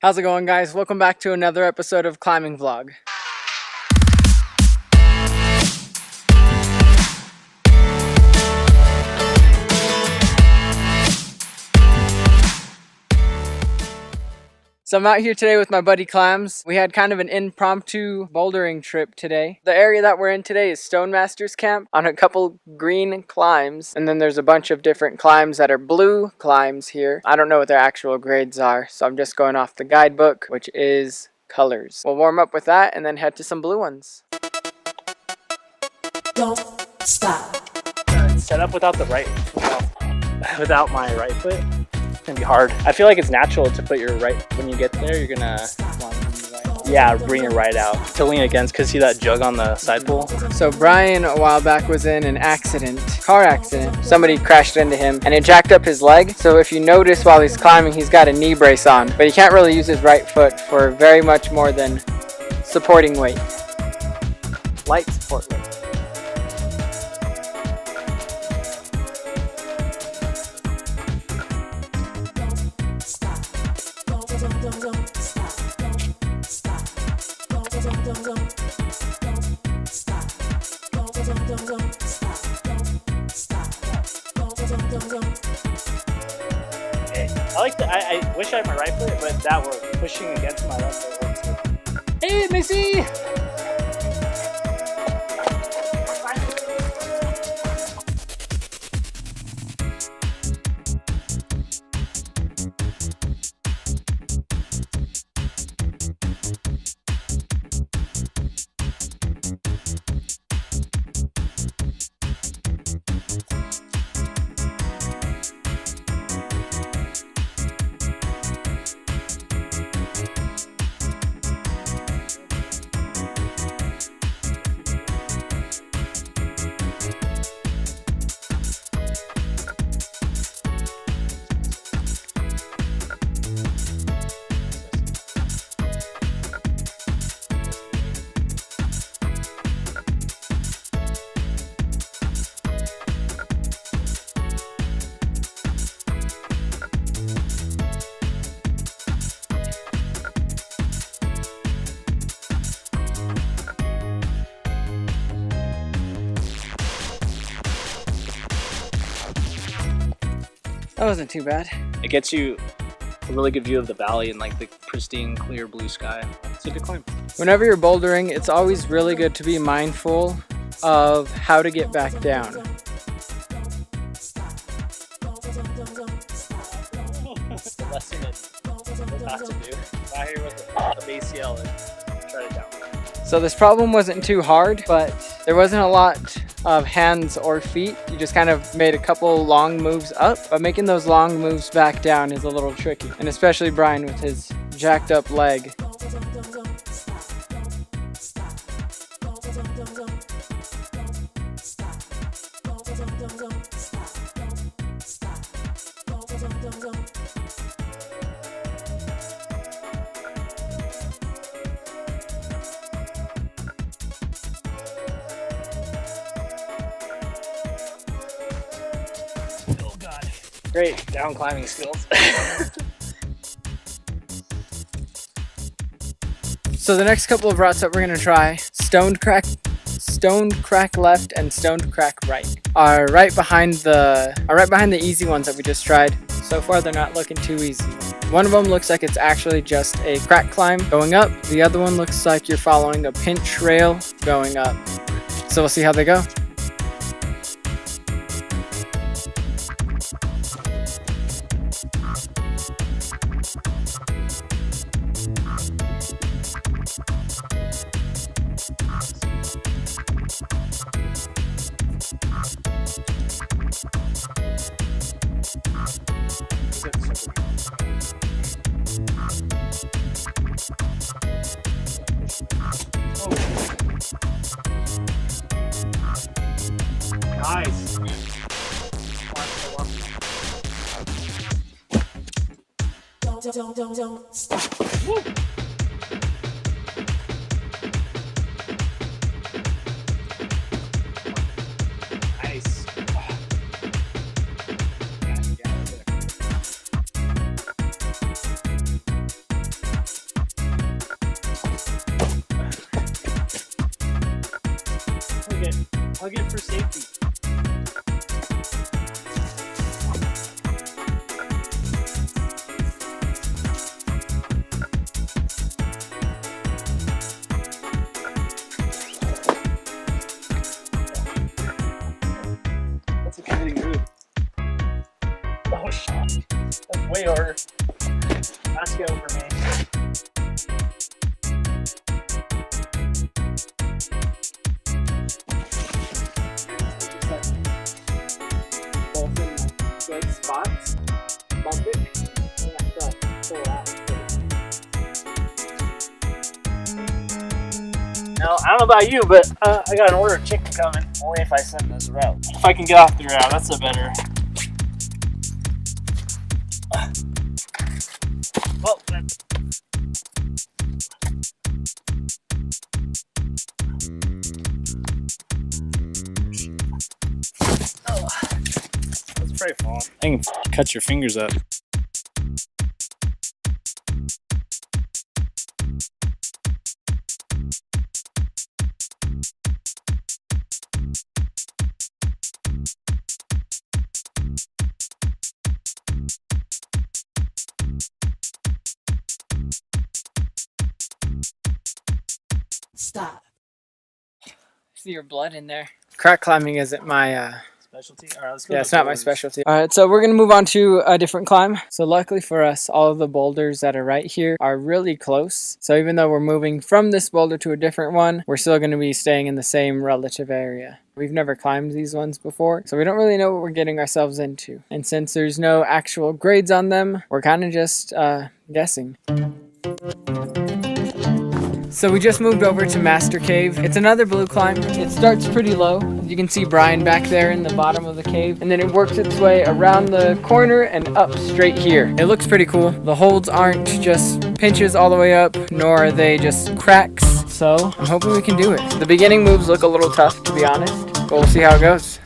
How's it going, guys? Welcome back to another episode of Climbing Vlog. So I'm out here today with my buddy Clams. We had kind of an impromptu bouldering trip today. The area that we're in today is Stone Masters Camp on a couple green climbs. And then there's a bunch of different climbs that are blue climbs here. I don't know what their actual grades are, so I'm just going off the guidebook, which is colors. We'll warm up with that and then head to some blue ones. Don't stop. Set up without the right, without my right foot. It's gonna be hard. I feel like it's natural to put your right, when you get there, you're gonna bring your right out to lean against, because see that jug on the side pole? So Brian a while back was in an car accident. Somebody crashed into him and it jacked up his leg. So if you notice while he's climbing, he's got a knee brace on, but he can't really use his right foot for very much more than supporting weight. Light support weight. I wish I had my right foot, but that were pushing against my left foot works too. Hey, Missy! That wasn't too bad. It gets you a really good view of the valley and like the pristine, clear blue sky. It's a good climb. Whenever you're bouldering, it's always really good to be mindful of how to get back down. Lesson in what not to do. Out here with the ACL and try it down. So this problem wasn't too hard, but there wasn't a lot of hands or feet. You just kind of made a couple long moves up, but making those long moves back down is a little tricky. And especially Brian with his jacked up leg. Oh God. Great down climbing skills. So the next couple of routes that we're gonna try, stoned crack left and stoned crack right, are right behind the easy ones that we just tried. So far they're not looking too easy. One of them looks like it's actually just a crack climb going up. The other one looks like you're following a pinch rail going up. So we'll see how they go. Nice. Don't stop. Woo. Nice. Hug it for safety. That's a committing move. Oh shit. That's way harder. That's go for me. Both in good spots. Bump it. And I feel like pull out. Now, I don't know about you, but I got an order of chicken coming. Only if I send this route. If I can get off the route, that's a better. Well, that's pretty fun. I can cut your fingers up. Stop. See your blood in there. Crack climbing isn't my Specialty? Alright, let's go. yeah, it's not my specialty. Alright, so we're gonna move on to a different climb. So luckily for us, all of the boulders that are right here are really close. So even though we're moving from this boulder to a different one, we're still gonna be staying in the same relative area. We've never climbed these ones before, so we don't really know what we're getting ourselves into. And since there's no actual grades on them, we're kind of just guessing. So we just moved over to Master Cave. It's another blue climb. It starts pretty low. You can see Brian back there in the bottom of the cave. And then it works its way around the corner and up straight here. It looks pretty cool. The holds aren't just pinches all the way up, nor are they just cracks. So I'm hoping we can do it. The beginning moves look a little tough, to be honest, but we'll see how it goes.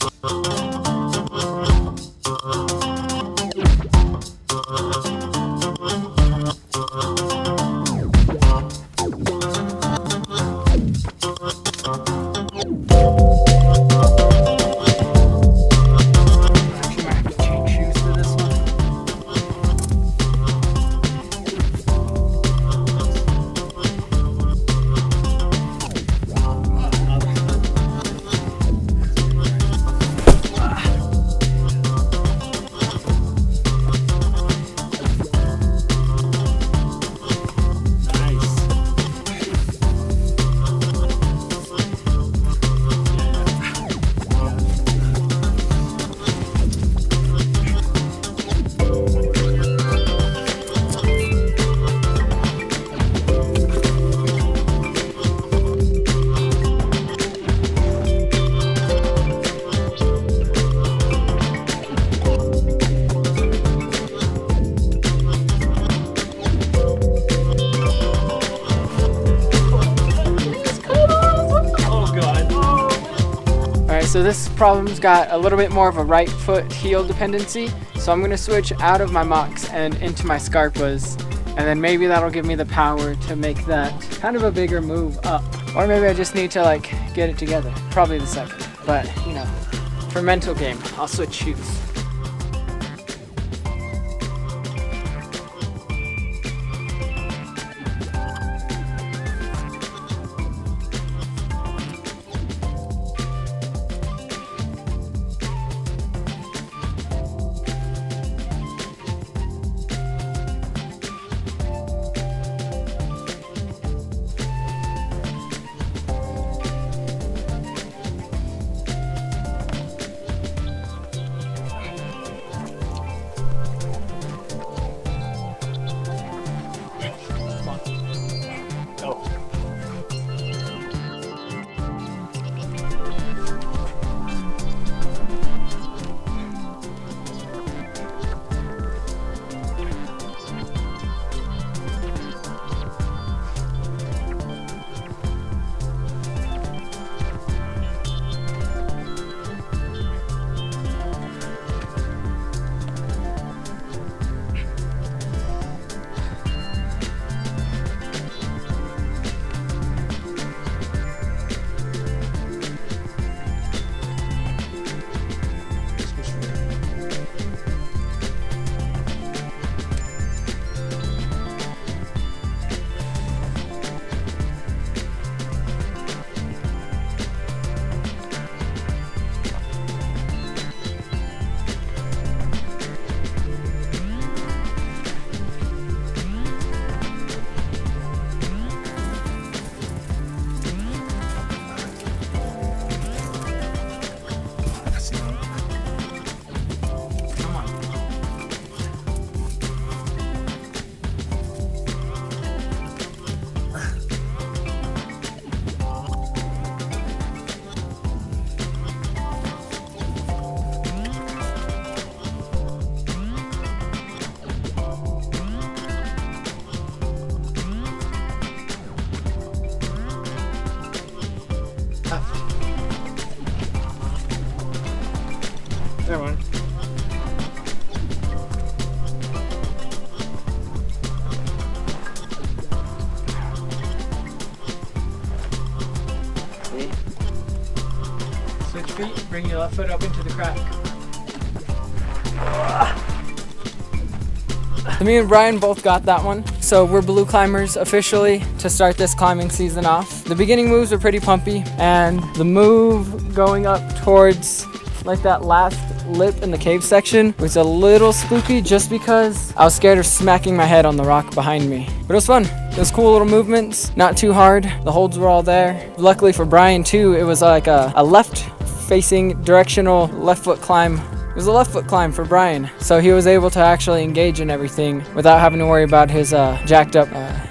So this problem's got a little bit more of a right foot heel dependency. So I'm gonna switch out of my mocks and into my Scarpas. And then maybe that'll give me the power to make that kind of a bigger move up. Or maybe I just need to like get it together. Probably the second. But you know, for mental game, I'll switch shoes. feet, bring your left foot up into the crack. So me and Brian both got that one. So we're blue climbers officially to start this climbing season off. The beginning moves were pretty pumpy, and the move going up towards like that last lip in the cave section was a little spooky just because I was scared of smacking my head on the rock behind me. But it was fun. It was cool little movements, not too hard. The holds were all there. Luckily for Brian too, it was like a left facing directional left foot climb. It was a left foot climb for Brian, so he was able to actually engage in everything without having to worry about his jacked up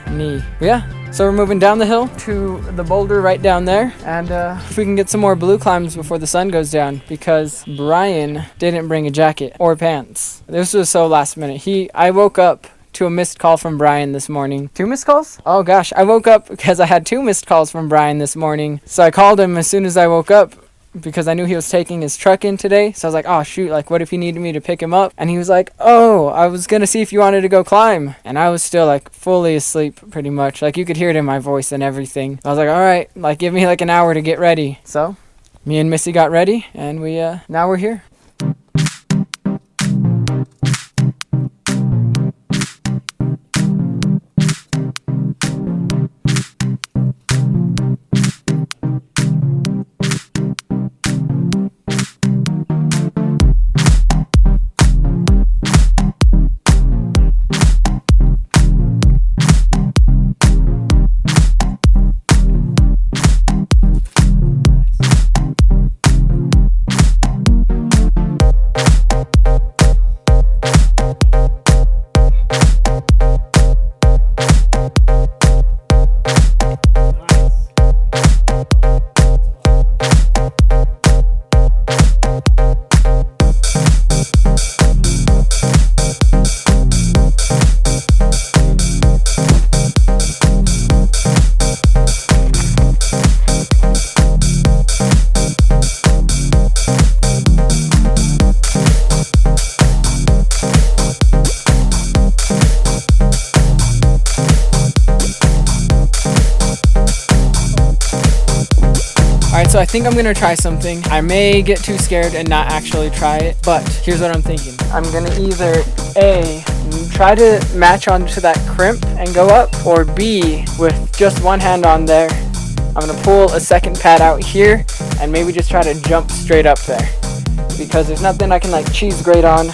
knee. But yeah, so we're moving down the hill to the boulder right down there, and if we can get some more blue climbs before the sun goes down, because Brian didn't bring a jacket or pants. This was so last minute. I woke up to a missed call from Brian this morning. 2 missed calls? Oh gosh, I woke up because I had 2 missed calls from Brian this morning. So I called him as soon as I woke up, because I knew he was taking his truck in today. So I was like, oh shoot, like what if he needed me to pick him up? And he was like, oh, I was gonna see if you wanted to go climb. And I was still like fully asleep pretty much. Like you could hear it in my voice and everything. I was like, all right, like give me like an hour to get ready. So me and Missy got ready, and now we're here. So I think I'm gonna try something. I may get too scared and not actually try it, but here's what I'm thinking. I'm gonna either A, try to match onto that crimp and go up, or B, with just one hand on there, I'm gonna pull a second pad out here and maybe just try to jump straight up there, because there's nothing I can like cheese grate on.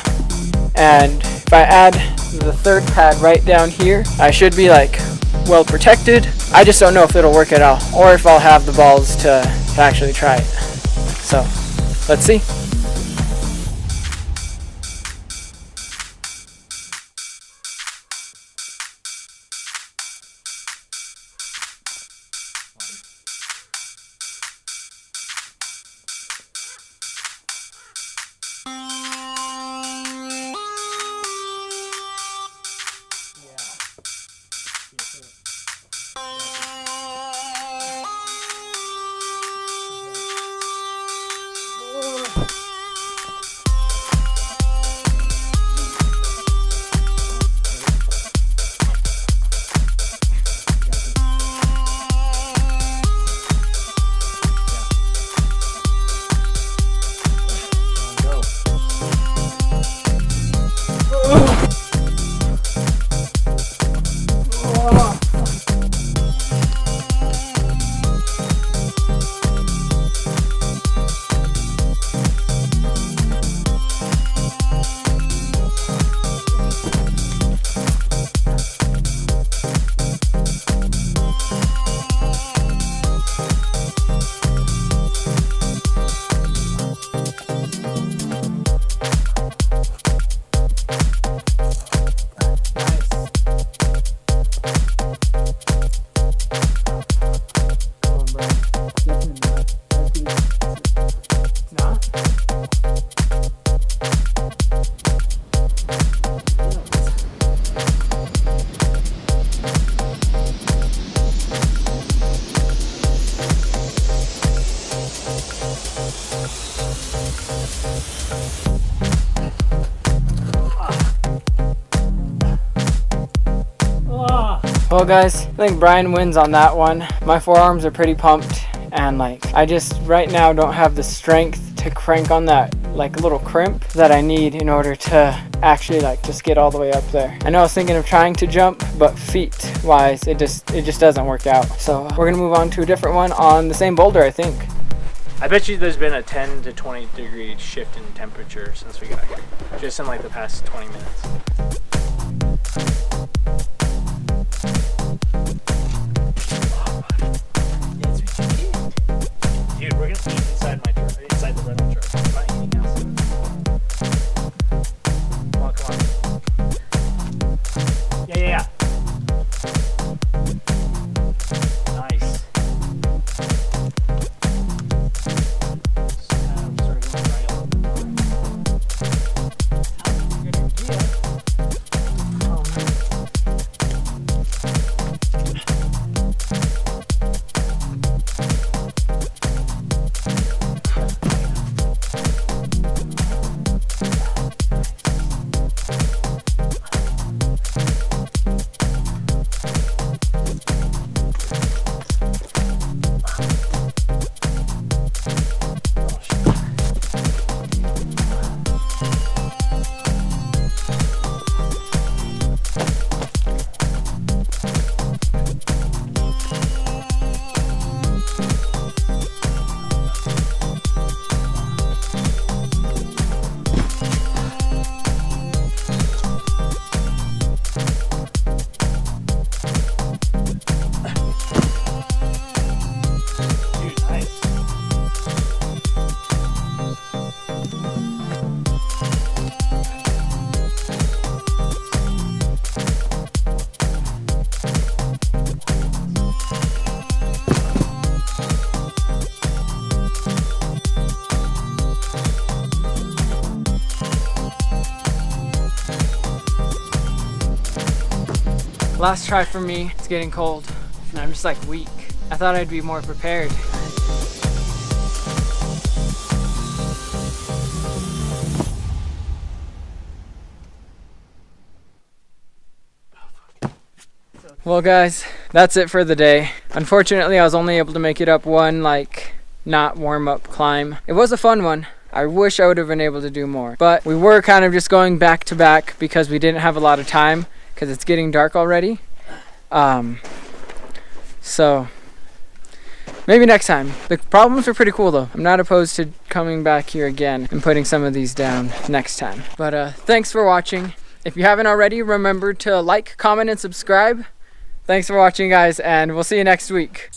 And if I add the third pad right down here, I should be like well protected. I just don't know if it'll work at all, or if I'll have the balls to actually try it. So let's see. Well guys, I think Brian wins on that one. My forearms are pretty pumped, and like I just right now don't have the strength to crank on that like little crimp that I need in order to actually like just get all the way up there. I know I was thinking of trying to jump, but feet wise it just doesn't work out. So we're gonna move on to a different one on the same boulder, I think. I bet you there's been a 10 to 20 degree shift in temperature since we got here, just in like the past 20 minutes. Dude, we're gonna eat inside my truck, inside the rental truck. I'm not eating outside. Come on, come on. Yeah. Nice. Last try for me. It's getting cold and I'm just like weak. I thought I'd be more prepared. Well guys, that's it for the day. Unfortunately, I was only able to make it up one like not warm up climb. It was a fun one. I wish I would have been able to do more, but we were kind of just going back to back because we didn't have a lot of time because it's getting dark already. So maybe next time. The problems were pretty cool though. I'm not opposed to coming back here again and putting some of these down next time. But thanks for watching. If you haven't already, remember to like, comment, and subscribe. Thanks for watching guys, and we'll see you next week.